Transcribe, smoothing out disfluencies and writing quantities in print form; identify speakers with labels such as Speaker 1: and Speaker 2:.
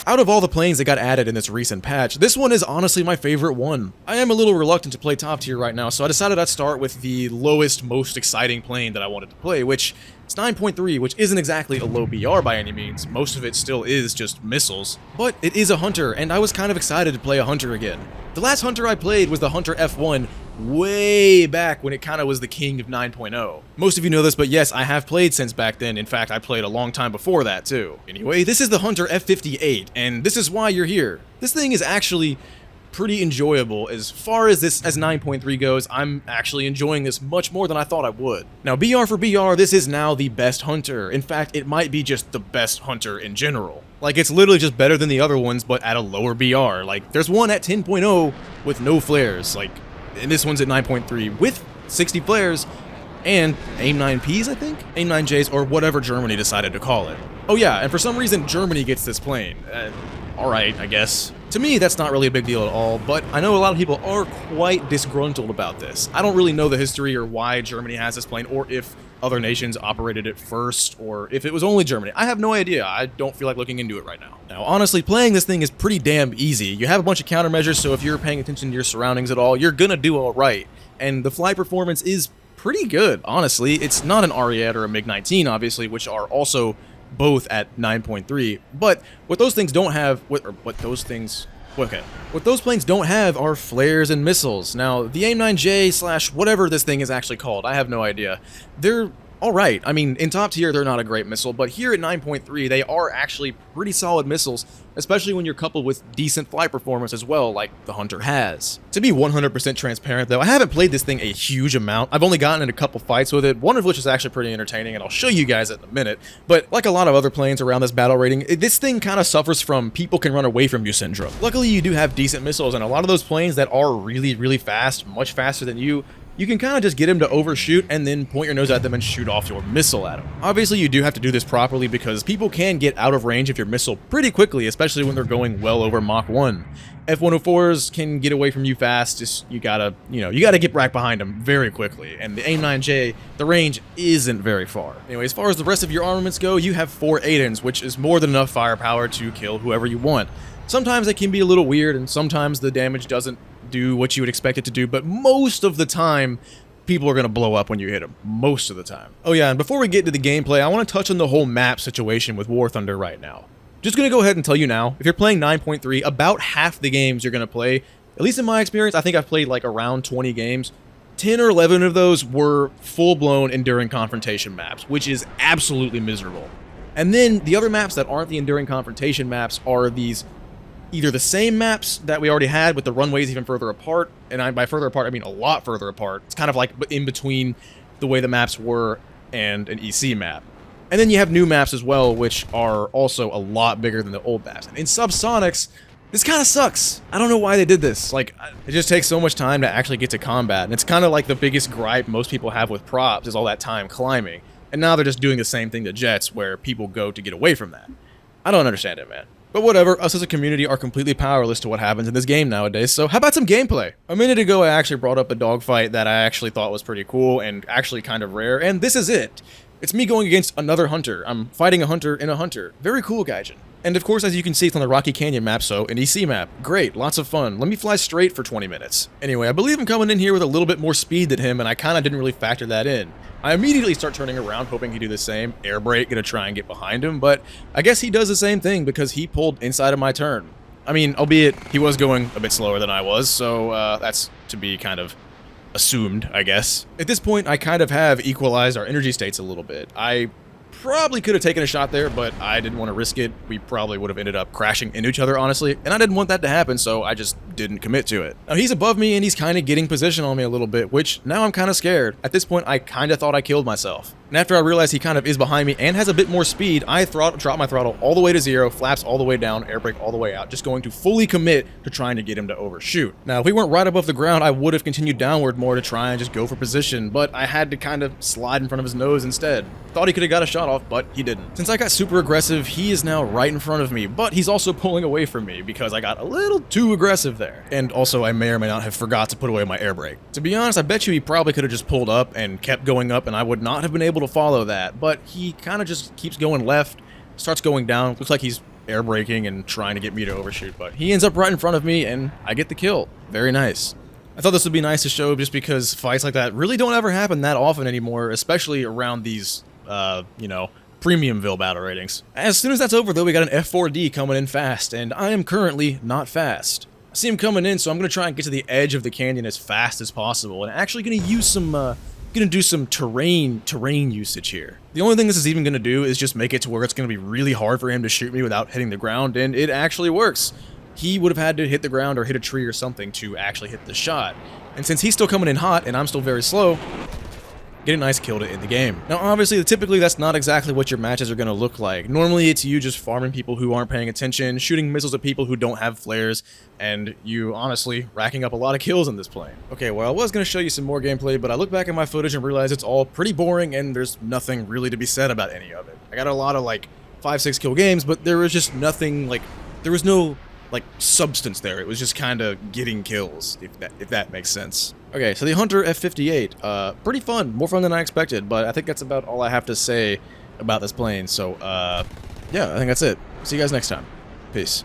Speaker 1: Out of all the planes that got added in this recent patch, this one is honestly my favorite one. I am a little reluctant to play top tier right now, so I decided I'd start with the lowest, most exciting plane that I wanted to play, which is 9.3, which isn't exactly a low BR by any means. Most of it still is just missiles, but it is a Hunter, and I was kind of excited to play a Hunter again. The last Hunter I played was the Hunter F1 way back when it kind of was the king of 9.0. Most of you know this, but yes, I have played since back then. In fact, I played a long time before that too. Anyway, this is the Hunter F58, and this is why you're here. This thing is actually pretty enjoyable. As far as 9.3 goes, I'm actually enjoying this much more than I thought I would. Now, BR for BR, this is now the best Hunter. In fact, it might be just the best Hunter in general. Like, it's literally just better than the other ones, but at a lower BR. Like, there's one at 10.0 with no flares, like, and this one's at 9.3 with 60 flares and AIM 9Ps, I think? AIM 9Js, or whatever Germany decided to call it. Oh yeah, and for some reason, Germany gets this plane. Alright, I guess. To me, that's not really a big deal at all, but I know a lot of people are quite disgruntled about this. I don't really know the history or why Germany has this plane, or if other nations operated it first, or if it was only Germany. I have no idea. I don't feel like looking into it right now. Now, honestly, playing this thing is pretty damn easy. You have a bunch of countermeasures, so if you're paying attention to your surroundings at all, you're gonna do alright. And the flight performance is pretty good, honestly. It's not an Ariete or a MiG-19, obviously, which are also both at 9.3, but what those things don't have, what those planes don't have are flares and missiles. Now, the AIM 9J / whatever this thing is actually called, I have no idea. They're alright. I mean, in top tier, they're not a great missile, but here at 9.3, they are actually pretty solid missiles, especially when you're coupled with decent flight performance as well, like the Hunter has. To be 100% transparent, though, I haven't played this thing a huge amount. I've only gotten in a couple fights with it, one of which is actually pretty entertaining, and I'll show you guys it in a minute. But like a lot of other planes around this battle rating, this thing kind of suffers from people can run away from you syndrome. Luckily, you do have decent missiles, and a lot of those planes that are really, really fast, much faster than you can kind of just get him to overshoot and then point your nose at them and shoot off your missile at them. Obviously, you do have to do this properly because people can get out of range of your missile pretty quickly, especially when they're going well over Mach 1. F-104s can get away from you fast, just you gotta get back behind them very quickly. And the AIM 9J, the range isn't very far. Anyway, as far as the rest of your armaments go, you have 4 Aidens, which is more than enough firepower to kill whoever you want. Sometimes it can be a little weird, and sometimes the damage doesn't do what you would expect it to do, but most of the time, people are going to blow up when you hit them. Most of the time. Oh yeah, and before we get to the gameplay, I want to touch on the whole map situation with War Thunder right now. Just going to go ahead and tell you now, if you're playing 9.3, about half the games you're going to play, at least in my experience, I think I've played like around 20 games, 10 or 11 of those were full-blown Enduring Confrontation maps, which is absolutely miserable. And then the other maps that aren't the Enduring Confrontation maps are these either the same maps that we already had with the runways even further apart, and by further apart I mean a lot further apart. It's kind of like in between the way the maps were and an EC map. And then you have new maps as well, which are also a lot bigger than the old maps. In Subsonics, this kind of sucks. I don't know why they did this. Like, it just takes so much time to actually get to combat, and it's kind of like the biggest gripe most people have with props is all that time climbing. And now they're just doing the same thing to jets, where people go to get away from that. I don't understand it, man. But whatever, us as a community are completely powerless to what happens in this game nowadays, so how about some gameplay? A minute ago I actually brought up a dogfight that I actually thought was pretty cool and actually kind of rare, and this is it. It's me going against another Hunter. I'm fighting a Hunter in a Hunter. Very cool, Gaijin. And of course, as you can see, it's on the Rocky Canyon map, so an EC map. Great, lots of fun. Let me fly straight for 20 minutes. Anyway, I believe I'm coming in here with a little bit more speed than him, and I kind of didn't really factor that in. I immediately start turning around, hoping he'd do the same. Air brake, gonna try and get behind him, but I guess he does the same thing because he pulled inside of my turn. I mean, albeit he was going a bit slower than I was, so that's to be kind of assumed, I guess. At this point, I kind of have equalized our energy states a little bit. I probably could have taken a shot there, but I didn't want to risk it. We probably would have ended up crashing into each other, honestly, and I didn't want that to happen, so I just didn't commit to it. Now, he's above me, and he's kind of getting position on me a little bit, which now I'm kind of scared. At this point, I kind of thought I killed myself. And after I realized he kind of is behind me and has a bit more speed, I drop my throttle all the way to 0, flaps all the way down, air brake all the way out, just going to fully commit to trying to get him to overshoot. Now, if we weren't right above the ground, I would have continued downward more to try and just go for position, but I had to kind of slide in front of his nose instead. Thought he could have got a shot off, but he didn't. Since I got super aggressive, he is now right in front of me, but he's also pulling away from me because I got a little too aggressive there. And also, I may or may not have forgot to put away my air brake. To be honest, I bet you he probably could have just pulled up and kept going up, and I would not have been able to follow that, but he kind of just keeps going left, starts going down, looks like he's air braking and trying to get me to overshoot, but he ends up right in front of me, and I get the kill. Very nice. I thought this would be nice to show just because fights like that really don't ever happen that often anymore, especially around these, you know, Premiumville battle ratings. As soon as that's over, though, we got an F4D coming in fast, and I am currently not fast. I see him coming in, so I'm going to try and get to the edge of the canyon as fast as possible, and actually going to use some, gonna do some terrain usage here. The only thing this is even gonna do is just make it to where it's gonna be really hard for him to shoot me without hitting the ground, and it actually works. He would have had to hit the ground or hit a tree or something to actually hit the shot. And since he's still coming in hot and I'm still very slow, get a nice kill to end the game. Now obviously, typically that's not exactly what your matches are going to look like. Normally it's you just farming people who aren't paying attention, shooting missiles at people who don't have flares, and you honestly racking up a lot of kills in this plane. Okay, well I was going to show you some more gameplay, but I look back at my footage and realize it's all pretty boring and there's nothing really to be said about any of it. I got a lot of like 5-6 kill games, but there was just nothing like, there was no like substance there. It was just kind of getting kills, if that makes sense. Okay, so the Hunter F58, pretty fun, more fun than I expected, but I think that's about all I have to say about this plane. So, yeah, I think that's it. See you guys next time. Peace.